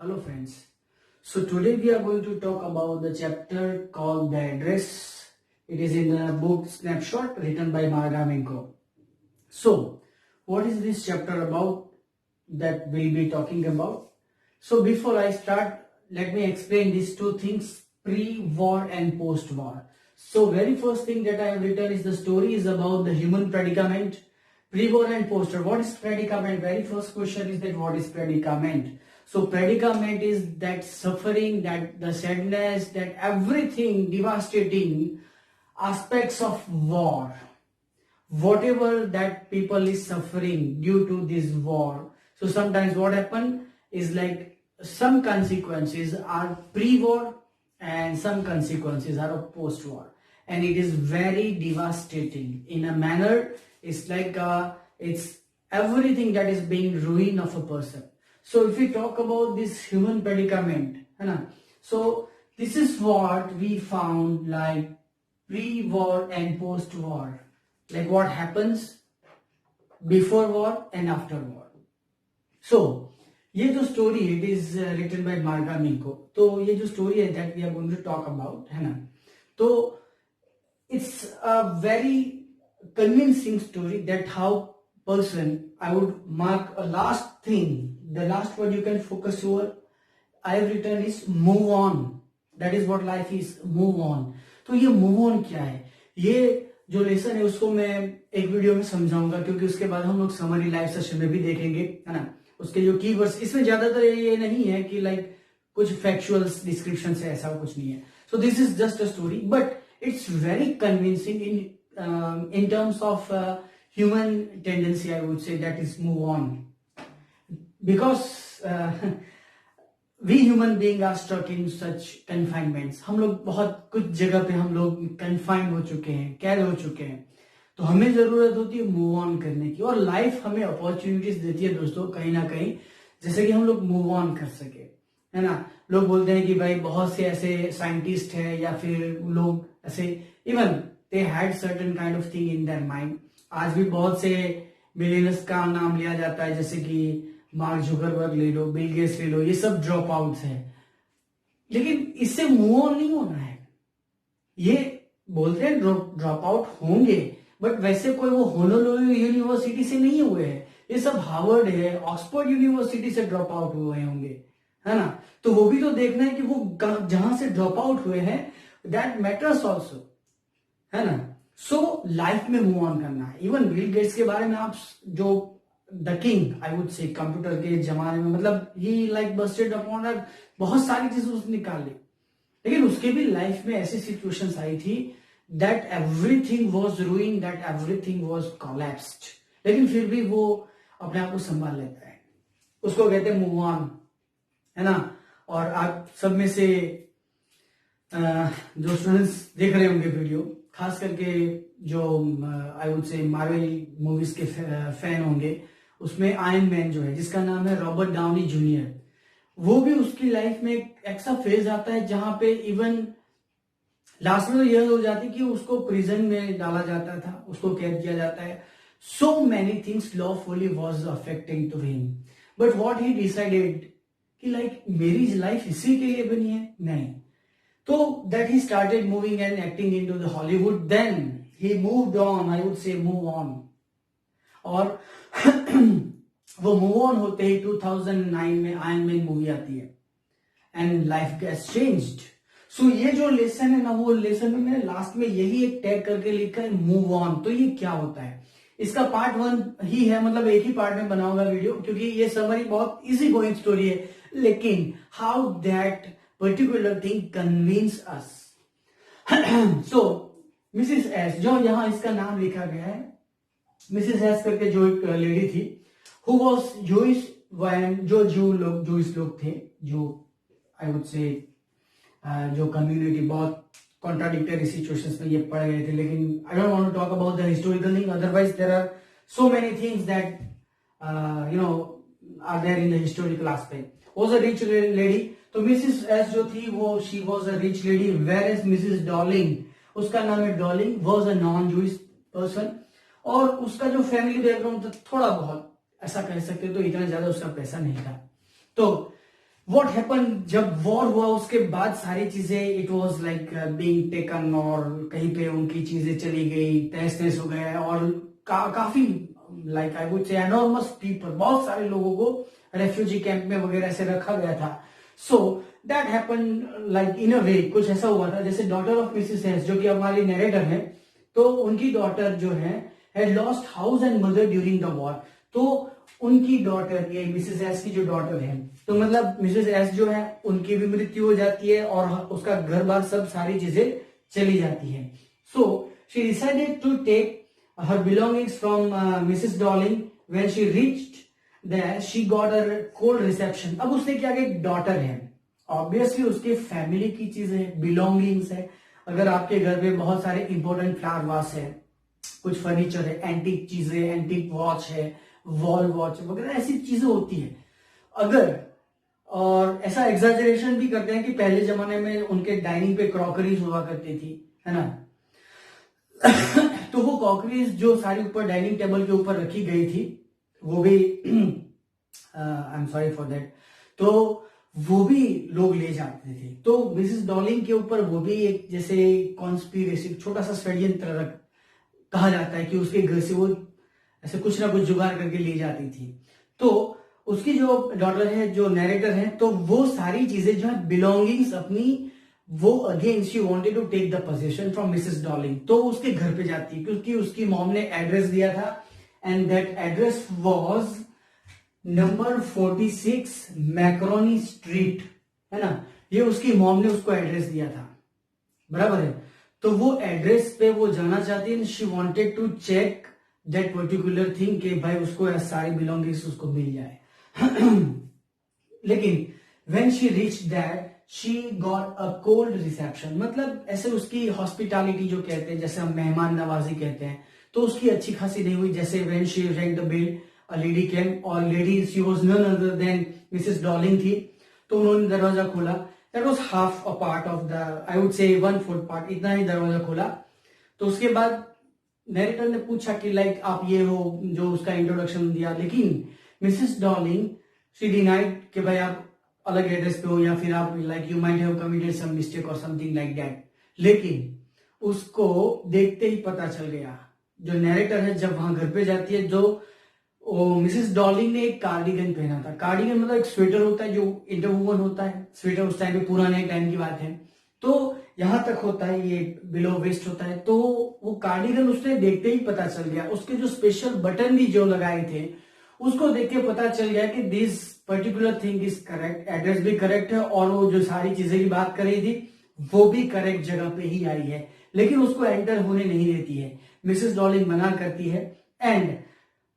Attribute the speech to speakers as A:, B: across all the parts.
A: Hello friends. So today we are going to talk about the chapter called The Address. It is in the book Snapshot written by Marga Minko. So what is this chapter about that we'll be talking about? So before I start, let me explain these two things, pre-war and post-war. So very first thing that I have written is the story is about the human predicament, pre-war and post-war. What is predicament? Very first question is that what is predicament? So predicament is that suffering, that the sadness, that everything devastating aspects of war. Whatever that people is suffering due to this war. So sometimes what happen is like some consequences are pre-war and some consequences are of post-war. And it is very devastating in a manner. It's like it's everything that is being ruined of a person. So if we talk about this human predicament, so this is what we found like pre-war and post-war, like what happens before war and after war. So ये जो story it is written by Marga Minko. तो ये जो story है that we are going to talk about है ना, तो it's a very convincing story that how person, I would mark a last thing, the last word you can focus over I have written is move on. That is what life is, move on. तो ये move on क्या है, ये जो lesson है उसको मैं एक वीडियो में समझाऊंगा, क्योंकि उसके बाद हम लोग समरी लाइव सेशन में भी देखेंगे है ना, उसके जो कीवर्ड्स, इसमें ज्यादातर ये नहीं है कि लाइक कुछ फैक्चुअल डिस्क्रिप्शन से, ऐसा कुछ नहीं है. सो this is just a story but it's very convincing in terms of human tendency, I would say, that is move on, because we human being are stuck in such confinements. हम लोग बहुत कुछ जगह पे हम लोग confined हो चुके हैं, कैद हो चुके हैं, तो हमें जरूरत होती है मूव ऑन करने की, और लाइफ हमें अपॉर्चुनिटीज देती है दोस्तों कहीं ना कहीं, जैसे कि हम लोग मूव ऑन कर सके, है ना. लोग बोलते हैं कि भाई बहुत से ऐसे साइंटिस्ट हैं या फिर लोग ऐसे, even they had certain kind of thing in their mind. आज भी बहुत से मिलियनर्स का नाम लिया जाता है, जैसे कि मार्क जुकरबर्ग ले लो, बिल गेट्स ले लो, ये सब ड्रॉप आउट्स हैं, लेकिन इससे मूव ऑन नहीं होना है. ये बोलते हैं ड्रॉप आउट होंगे, बट वैसे कोई वो होनोलुलु यूनिवर्सिटी से नहीं हुए हैं, ये सब हार्वर्ड है, ऑक्सफोर्ड यूनिवर्सिटी से ड्रॉप आउट हुए होंगे, है ना. तो वो भी तो देखना है कि वो जहां से ड्रॉप आउट हुए हैं, दैट मैटर्स ऑल्सो, है ना. सो लाइफ में मूव ऑन करना है. इवन बिल गेट्स के बारे में आप जो द किंग, आई वुड से, कंप्यूटर के जमाने में, मतलब ही लाइक बस्टेड अपॉन दैट, बहुत सारी चीजें उसने निकाल ली, लेकिन उसके भी लाइफ में ऐसी सिचुएशंस आई थी that everything was ruining, that everything was collapsed, लेकिन फिर भी वो अपने आप को संभाल लेता है. उसको कहते हैं मूव ऑन, है ना. और आप सब में से जो स्टूडेंट्स देख रहे होंगे वीडियो, खास करके जो आई वुड से मार्वल मूवीज के फैन होंगे, उसमें आयरन मैन जो है, जिसका नाम है रॉबर्ट डाउनी जूनियर, वो भी उसकी लाइफ में एक ऐसा फेज आता है जहां पे इवन लास्ट में तो यह हो जाती कि उसको प्रिजन में डाला जाता था, उसको कैद किया जाता है. So many things lawfully was affecting to him, but what he decided कि लाइक मेरी लाइफ इसी के लिए बनी है, नहीं. तो that he started moving and acting into the Hollywood. Then he moved on, I would say move on, और वो मूव ऑन होते ही 2009 में आयरन मैन मूवी आती है एंड लाइफ गेट्स चेंज्ड. सो ये जो लेसन है ना, वो लेसन में मैंने लास्ट में यही एक टैग करके लिखा है, मूव ऑन. तो ये क्या होता है, इसका पार्ट 1 ही है, मतलब एक ही पार्ट में बनाऊंगा वीडियो, क्योंकि ये समरी बहुत इजी गोइंग स्टोरी है, लेकिन how that particular thing convince us. So Mrs S, जो यहां इसका नाम लिखा गया है, मिसेस एस करके जो एक लेडी थी, हु वाज जूइश, जो जूइश लोग थे, जो आई वुड से जो कम्युनिटी बहुत कॉन्ट्राडिक्टरी सिचुएशंस में ये पड़ गए थे, लेकिन I don't want to talk about the historical thing, otherwise there are so many things that you know are there in the historical aspect. Was a rich lady. तो Mrs S जो थी वो she was a rich lady, where is Mrs Dolling, उसका नाम है Dolling, was a non Jewish person, और उसका जो फैमिली बैकग्राउंड था थोड़ा बहुत ऐसा कह सकते हो, तो इतना ज्यादा उसका पैसा नहीं था. तो व्हाट हैपन, जब वॉर हुआ उसके बाद सारी चीजें it was like being taken, और कहीं पे उनकी चीजें चली गई, तहस नहस हो गया, और काफी लाइक आई वुड से एनॉर्मस पीपल, बहुत सारे लोगों को रेफ्यूजी कैंप में वगैरह से रखा गया था. So that happen like in a way, कुछ ऐसा हुआ था जैसे डॉटर ऑफ मिसेस एस, जो कि हमारी नरेटर है, तो उनकी डॉटर जो है had lost house and mother during the war. तो उनकी डॉटर, ये मिसेस एस की जो डॉटर है, तो मतलब मिसेस एस जो है उनकी भी मृत्यु हो जाती है और उसका घर बार सब सारी चीजें चली जाती है. So she decided to take her belongings from Mrs. Darling. When she reached there, she got a cold reception. अब उसने क्या किया, एक डॉटर है, ऑब्वियसली उसके फैमिली की चीजें, बिलोंगिंग्स है. अगर आपके घर पे बहुत सारे इंपॉर्टेंट फ्लावर वास है, कुछ फर्नीचर है, एंटीक चीजें, एंटीक वॉच है, वॉल वॉच वगैरह ऐसी चीजें होती है. अगर, और ऐसा एग्जैजरेशन भी करते हैं कि पहले जमाने में उनके डाइनिंग पे क्रॉकरीज हुआ करती थी, है ना. तो वो क्रॉकरीज जो सारी ऊपर डाइनिंग टेबल के ऊपर रखी गई थी, वो भी I am sorry for that, तो वो भी लोग ले जाते थे. तो मिसेस डॉलिंग के ऊपर वो भी एक जैसे कॉन्स्पिरेसी, छोटा सा षड्यंत्र कहा जाता है कि उसके घर से वो ऐसे कुछ ना कुछ जुगाड़ करके ले जाती थी. तो उसकी जो डॉटर है, जो नरेटर है, तो वो सारी चीजें जो है बिलोंगिंग्स अपनी, वो again she wanted to take the position from Mrs Dolling. तो उसके घर पे जाती है क्योंकि उसकी मॉम ने एड्रेस दिया था, and that address was number 46 macaroni Street, है ना. ये उसकी मॉम ने उसको एड्रेस दिया था, बराबर है. तो वो एड्रेस पे वो जाना चाहती है. She wanted to check that particular thing, कि भाई उसको सारी बिलोंगिंग्स उसको मिल जाए. लेकिन when she reached that, she got a cold reception. मतलब ऐसे उसकी हॉस्पिटैलिटी जो कहते हैं, जैसे हम मेहमान नवाजी कहते हैं, तो उसकी अच्छी खासी नहीं हुई. जैसे when she rang the bell, a lady came, और lady she was none other than Mrs Darling थी. तो उन्होंने दरवाजा खोला. That was half a part of the, I would say 1/4 part, इतना ही दरवाजा खोला. तो उसके बाद नरेटर ने पूछा कि लाइक आप ये हो, जो उसका इंट्रोडक्शन दिया. लेकिन मिसेस डॉलिंग, शी डिनाइड कि भाई आप अलग एड्रेस पे हो, या फिर आप like you might have committed some mistake और समथिंग लाइक दैट. लेकिन उसको देखते ही पता चल गया, जो नरेटर है जब वहां घर पे जाती है, जो मिसेस डॉलिंग ने एक कार्डिगन पहना था. कार्डिगन मतलब एक स्वेटर होता है जो इंटरवूवन होता है. स्वेटर उस टाइम पे, पुराने टाइम की बात है, तो यहां तक होता है, ये बिलो वेस्ट होता है. तो वो कार्डिगन उसने देखते ही पता चल गया. उसके जो स्पेशल बटन भी जो लगाए थे, उसको देख के पता चल गया कि this particular thing is correct, address भी करेक्ट है, और वो जो सारी चीजें की बात कर रही थी वो भी करेक्ट जगह पे ही आई है. लेकिन उसको एंटर होने नहीं देती है. मिसेस डॉलिंग मना करती है, and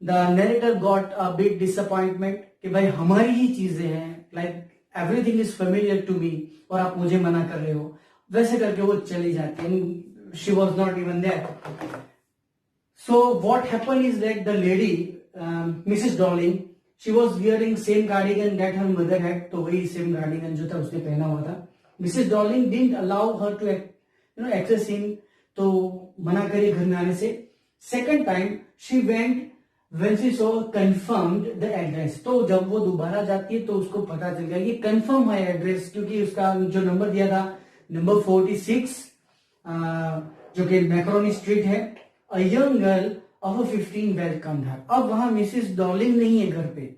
A: the narrator got a big disappointment कि भाई हमारी ही चीजें हैं, like everything is familiar to me, और आप मुझे मना कर रहे हो. वैसे करके वो चली जाती है. She was not even there. So what happen is that the lady, Mrs Dolling, she was wearing same cardigan that her mother had. तो वही सेम कार्डिगन जो था उसने पहना हुआ था. Mrs Dolling didn't allow her to access him, तो मना करी घर में आने से. Second time she went when she saw confirmed the address. तो जब वो दोबारा जाती है तो उसको पता चल गया कि कंफर्म है एड्रेस, क्योंकि उसका जो नंबर दिया था नंबर 46, जो कि मैक्रोनी स्ट्रीट है. A young girl of 15 welcomed her. अब वहां मिसेस डॉलिंग नहीं है घर पे,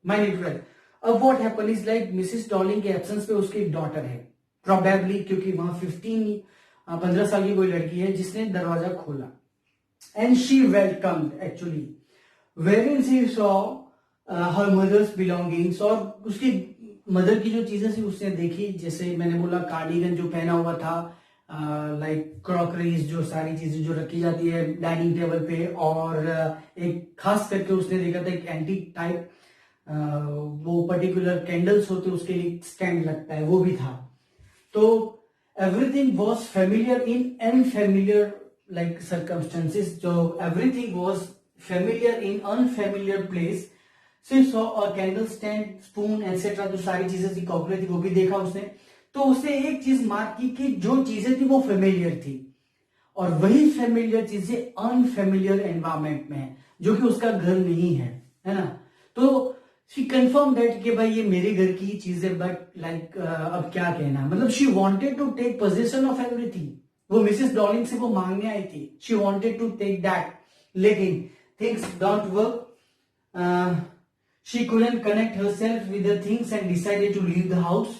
A: माय डियर. अब what happen is like Mrs Darling के एब्सेंस पे उसकी एक डॉटर है, प्रोबेबली, क्योंकि वहां 15 साल की कोई लड़की है जिसने दरवाजा खोला. And she welcomed actually, wherein she saw her mother's belongings. और उसकी मदर की जो चीजें थी उसने देखी, जैसे मैंने बोला कार्डिगन जो पहना हुआ था, लाइक क्रॉकरीज, जो सारी चीजें जो रखी जाती है डाइनिंग टेबल पे, और एक खास करके उसने देखा था एक एंटीक टाइप, वो पर्टिकुलर कैंडल्स होते उसके लिए स्टैंड लगता है, वो भी था. तो everything was familiar in unfamiliar like circumstances. जो everything was familiar in unfamiliar place. She saw a candle stand, spoon etc. जो सारी चीजें थी, कॉकरे थी, वो भी देखा उसने. तो उसने एक चीज मार्क की कि जो चीजें थी वो फेमिलियर थी, और वही फेमिलियर चीजें अनफेमिलियर एनवायरमेंट में है, जो कि उसका घर नहीं है, है ना. तो शी कंफर्म दैट कि भाई ये मेरे घर की ही चीज है, बट लाइक अब क्या कहना, मतलब she wanted to take position of everything. वो मिसेस डॉलिंग से वो मांगने आई थी, she wanted to take that, लेकिन things don't work. She couldn't connect herself with the things and decided to leave the house.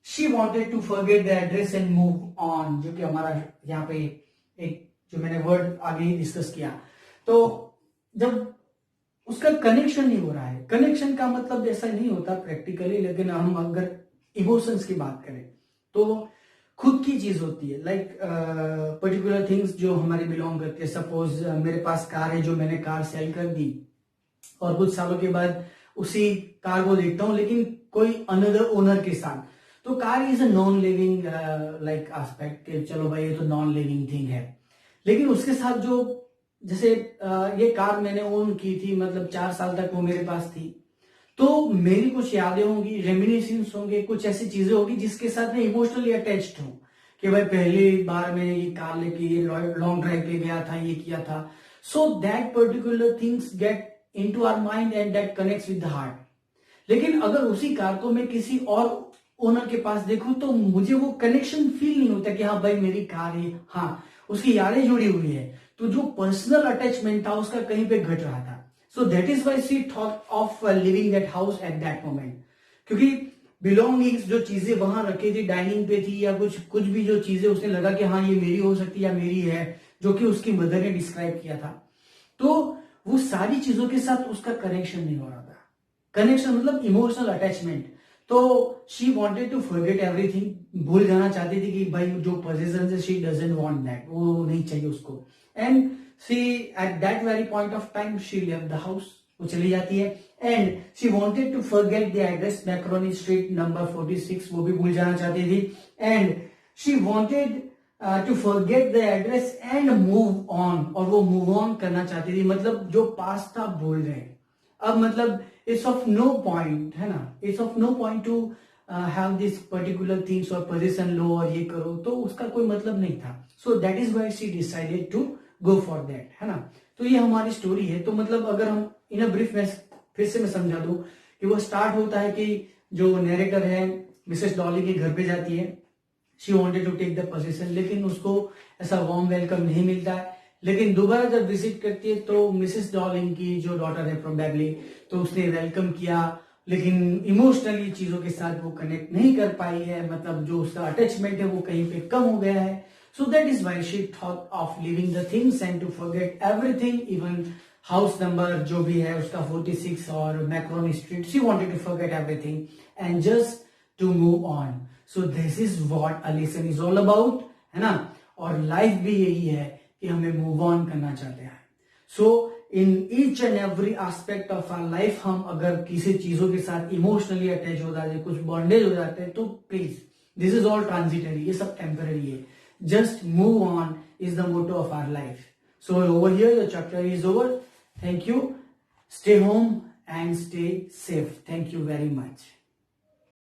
A: She wanted to forget the address and move on, जो कि हमारा यहाँ पे एक जो मैंने वर्ड आगे ही डिस्कस किया। तो जब उसका कनेक्शन नहीं हो रहा है, कनेक्शन का मतलब ऐसा नहीं होता प्रैक्टिकली, लेकिन हम अगर इमोशंस की बात करें तो खुद की चीज होती है, लाइक पर्टिकुलर थिंग्स जो हमारे बिलोंग करते हैं। सपोज मेरे पास कार है, जो मैंने कार सेल कर दी और कुछ सालों के बाद उसी कार को देखता हूं लेकिन कोई अनदर ओनर के साथ, तो car is a non living like aspect के, चलो भाई ये तो नॉन लिविंग थिंग है। लेकिन उसके साथ जो जैसे ये कार मैंने ओन की थी, मतलब 4 साल तक वो मेरे पास थी, तो मेरी कुछ यादें होंगी, रेमिनिसेंस होंगे, कुछ ऐसी चीजें होगी जिसके साथ मैं इमोशनली अटैच्ड हूँ कि भाई पहली बार मैं ये कार लेके ये लॉन्ग ड्राइव पे गया था, ये किया था। So that particular things get into our mind and that connects with the heart. लेकिन अगर उसी कार को मैं किसी और ओनर के पास देखूं तो मुझे वो कनेक्शन फील नहीं होता कि हाँ भाई मेरी कार है, हाँ उसकी यादें जुड़ी हुई है, तो जो पर्सनल अटैचमेंट था उसका कहीं पे घट रहा था। So that is why she thought of living that house at that moment, क्योंकि बिलोंगिंग्स जो चीजें वहां रखी थी, डाइनिंग पे थी या कुछ भी जो चीजें उसे लगा कि हाँ ये मेरी हो सकती है या मेरी है, जो कि उसकी मदर ने डिस्क्राइब किया था, तो वो सारी चीजों के साथ उसका कनेक्शन नहीं हो रहा था। कनेक्शन मतलब इमोशनल अटैचमेंट। तो she wanted to forget everything, भूल जाना चाहती थी कि भाई जो पोजीशन है शी डजंट वांट दैट, वो नहीं चाहिए उसको। And she at that very point of time she left the house, वो चली जाती है। And she wanted to forget the address Macaroni Street number 46, वो भी भूल जाना चाहती थी। And she wanted to forget the address and move on, और वो मूव ऑन करना चाहती थी, मतलब जो पास था भूल गए। अब मतलब इट्स ऑफ नो पॉइंट, है ना, it's of no point to have this particular things और पोजीशन लो और ये करो, तो उसका कोई मतलब नहीं था। So that is why she decided to go for that, है ना। तो ये हमारी स्टोरी है। तो मतलब अगर हम इन अ ब्रीफ में फिर से मैं समझा दूं कि वो स्टार्ट होता है कि जो नरेटर है मिसेस डॉली के घर पे जाती है, she wanted to take the position, लेकिन उसको ऐसा वार्म वेलकम नहीं मिलता है। लेकिन दोबारा जब विजिट करती है तो मिसेस डॉलिंग की जो डॉटर है प्रोबेबली, तो उसने वेलकम किया, लेकिन इमोशनली चीजों के साथ वो कनेक्ट नहीं कर पाई है, मतलब जो उसका अटैचमेंट है वो कहीं पे कम हो गया है। So that is why she thought of living the things and to forget everything, even house number जो भी है उसका 46 और macaroni street, she wanted to forget everything and just to move on. So this is what a lesson is all about, है ना। और life भी यही है कि हमें मूव ऑन करना चाहते हैं। So in each and every aspect of our life हम अगर किसी चीजों के साथ इमोशनली अटैच हो जाते हैं, कुछ बॉन्डेज हो जाते हैं, तो please this is all transitory, ये सब टेम्पररी है। Just move on is the motto of our life. So over here your chapter is over. Thank you, stay home and stay safe. Thank you very much.